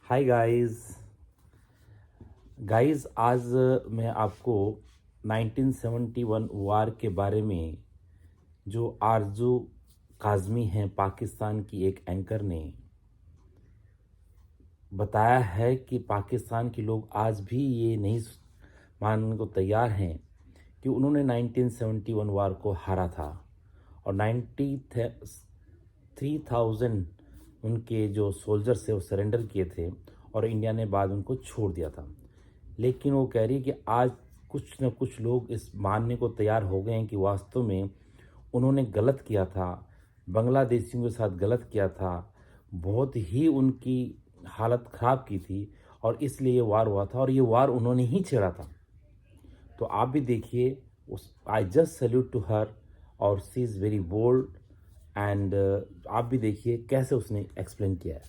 Hi guys आज मैं आपको 1971 वार के बारे में जो आरजू काज़मी हैं पाकिस्तान की एक एंकर ने बताया है कि पाकिस्तान के लोग आज भी ये नहीं मानने को तैयार हैं कि उन्होंने 1971 वार को हारा था और 93,000 उनके जो सोल्जर्स थे वो सरेंडर किए थे और इंडिया ने बाद उनको छोड़ दिया था। लेकिन वो कह रही है कि आज कुछ न कुछ लोग इस मानने को तैयार हो गए हैं कि वास्तव में उन्होंने गलत किया था, बांग्लादेशियों के साथ गलत किया था, बहुत ही उनकी हालत ख़राब की थी और इसलिए ये वार हुआ था और ये वार उन्होंने ही छेड़ा था। तो आप भी देखिए उस I just salute to her और she is very bold and आप भी देखिए कैसे उसने एक्सप्लेन किया है।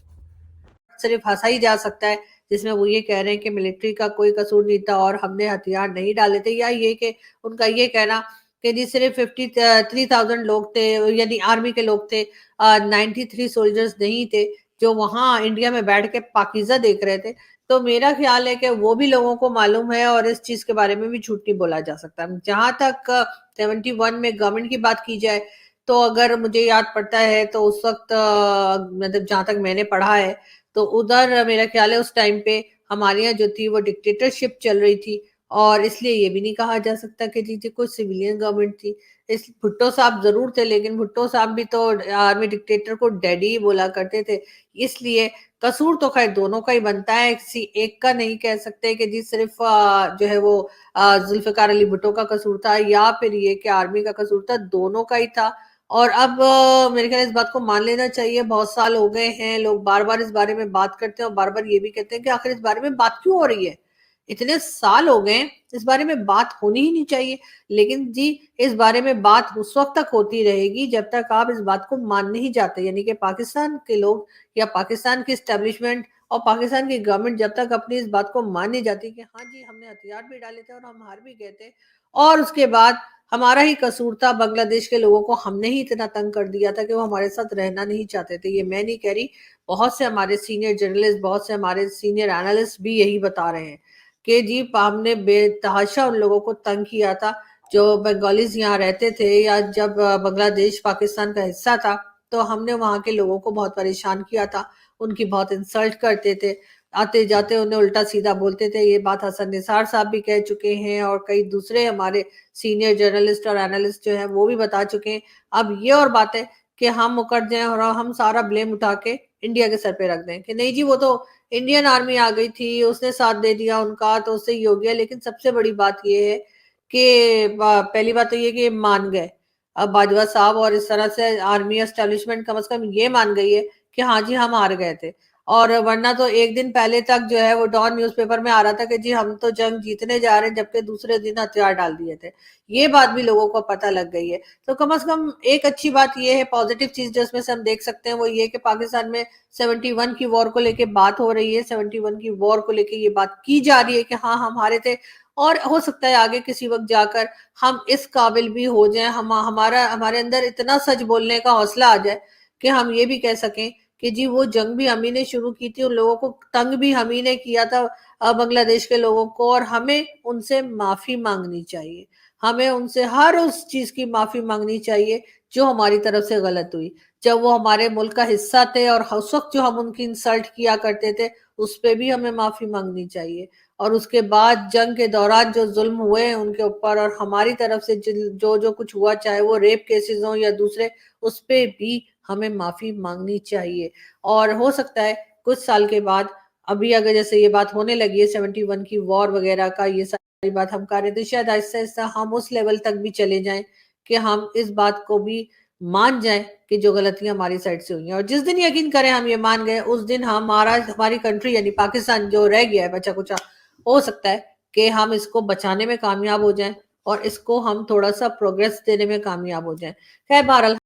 सिर्फ हंसा ही जा सकता है, जिसमें वो ये कह रहे हैं कि मिलिट्री का कोई कसूर नहीं था और हमने हथियार नहीं डाले थे, या ये कि उनका ये कहना कि जी सिर्फ 53,000 लोग थे, यानी आर्मी के लोग थे, 93 सोल्जर्स नहीं थे जो वहां इंडिया में बैठ के पाकीज़ा देख रहे थे। तो मेरा ख्याल है कि वो भी लोगों को मालूम है और इस चीज के बारे में भी झूठ नहीं बोला जा सकता। जहां तक 71 में गवर्नमेंट की बात की जाए, तो अगर मुझे याद पड़ता है तो उस वक्त मतलब जहां तक मैंने पढ़ा है, तो उधर मेरा ख्याल है उस टाइम पे हमारे यहाँ जो थी वो डिक्टेटरशिप चल रही थी, और इसलिए ये भी नहीं कहा जा सकता कि जी कोई सिविलियन गवर्नमेंट थी। इस भुट्टो साहब जरूर थे, लेकिन भुट्टो साहब भी तो आर्मी डिक्टेटर को डैडी ही बोला करते थे। इसलिए कसूर तो खैर दोनों का ही बनता है, किसी एक का नहीं कह सकते कि जी सिर्फ जो है वो जुल्फिकार अली भुट्टो का कसूर था या फिर ये कि आर्मी का कसूर था, दोनों का ही था। और अब मेरे ख्याल इस बात को मान लेना चाहिए, बहुत साल हो गए हैं, लोग बार बार इस बारे में बात करते हैं और बार बार ये भी कहते हैं कि आखिर इस बारे में बात क्यों हो रही है, इतने साल हो गए, इस बारे में बात होनी ही नहीं चाहिए। लेकिन जी इस बारे में बात उस वक्त तक होती रहेगी जब तक आप इस बात को मान नहीं जाते, यानी कि पाकिस्तान के लोग या पाकिस्तान की स्टैब्लिशमेंट और पाकिस्तान की गवर्नमेंट जब तक अपनी इस बात को मान नहीं जाती कि हाँ जी हमने हथियार भी डाले थे और हम हार भी गए थे, और उसके बाद हमारा ही कसूर था, बांग्लादेश के लोगों को हमने ही इतना तंग कर दिया था कि वो हमारे साथ रहना नहीं चाहते थे। ये मैं नहीं कह रही, बहुत से हमारे सीनियर जर्नलिस्ट, बहुत से हमारे सीनियर एनालिस्ट भी यही बता रहे हैं कि जी हमने बेतहाशा उन लोगों को तंग किया था जो बंगालीज यहाँ रहते थे, या जब बांग्लादेश पाकिस्तान का हिस्सा था तो हमने वहां के लोगों को बहुत परेशान किया था, उनकी बहुत इंसल्ट करते थे, आते जाते उन्हें उल्टा सीधा बोलते थे। ये बात हसन निसार साहब भी कह चुके हैं और कई दूसरे हमारे सीनियर जर्नलिस्ट और एनालिस्ट जो है वो भी बता चुके हैं। अब ये और बात है कि हम मुकर जाएं और हम सारा ब्लेम उठा के इंडिया के सर पे रख दें कि नहीं जी वो तो इंडियन आर्मी आ गई थी, उसने साथ दे दिया उनका तो उससे ही हो गया। लेकिन सबसे बड़ी बात ये है कि पहली बात तो ये कि मान गए अब बाजवा साहब, और इस तरह से आर्मी एस्टेब्लिशमेंट कम से कम ये मान गई है कि हाँ जी हम हार गए थे। और वरना तो एक दिन पहले तक जो है वो डॉन न्यूज़पेपर में आ रहा था कि जी हम तो जंग जीतने जा रहे हैं, जबकि दूसरे दिन हथियार डाल दिए थे। ये बात भी लोगों को पता लग गई है। तो कम से कम एक अच्छी बात ये है, पॉजिटिव चीज जो इसमें से हम देख सकते हैं वो ये कि पाकिस्तान में 71 की वॉर को लेके बात हो रही है, 71 की वॉर को लेके ये बात की जा रही है कि हाँ हम हारे थे, और हो सकता है आगे किसी वक्त जाकर हम इस काबिल भी हो जाएं, हमारे अंदर इतना सच बोलने का हौसला आ जाए कि हम ये भी कह सकें कि जी वो जंग भी हम ही ने शुरू की थी, उन लोगों को तंग भी हम ही ने किया था, बांग्लादेश के लोगों को, और हमें उनसे माफी मांगनी चाहिए। हमें उनसे हर उस चीज की माफी मांगनी चाहिए जो हमारी तरफ से गलत हुई, जब वो हमारे मुल्क का हिस्सा थे, और उस वक्त जो हम उनकी इंसल्ट किया करते थे उस पे भी हमें माफी मांगनी चाहिए। और उसके बाद जंग के दौरान जो जुल्म हुए हैं उनके ऊपर और हमारी तरफ से जो जो कुछ हुआ, चाहे वो रेप केसेस हो या दूसरे, उस पे भी हमें माफी मांगनी चाहिए। और हो सकता है कुछ साल के बाद, अभी अगर जैसे ये बात होने लगी है 71 की वॉर वगैरह का, ये सारी बात हम कर रहे थे, शायद आहिस्ता आहिस्ता हम उस लेवल तक भी चले जाएं कि हम इस बात को भी मान जाएं कि जो गलतियां हमारी साइड से हुई हैं, और जिस दिन यकीन करें हम ये मान गए, उस दिन हमारी कंट्री यानी पाकिस्तान जो रह गया है बचा कुचा, हो सकता है कि हम इसको बचाने में कामयाब हो जाएं और इसको हम थोड़ा सा प्रोग्रेस देने में कामयाब हो जाएं। खैर बहरहाल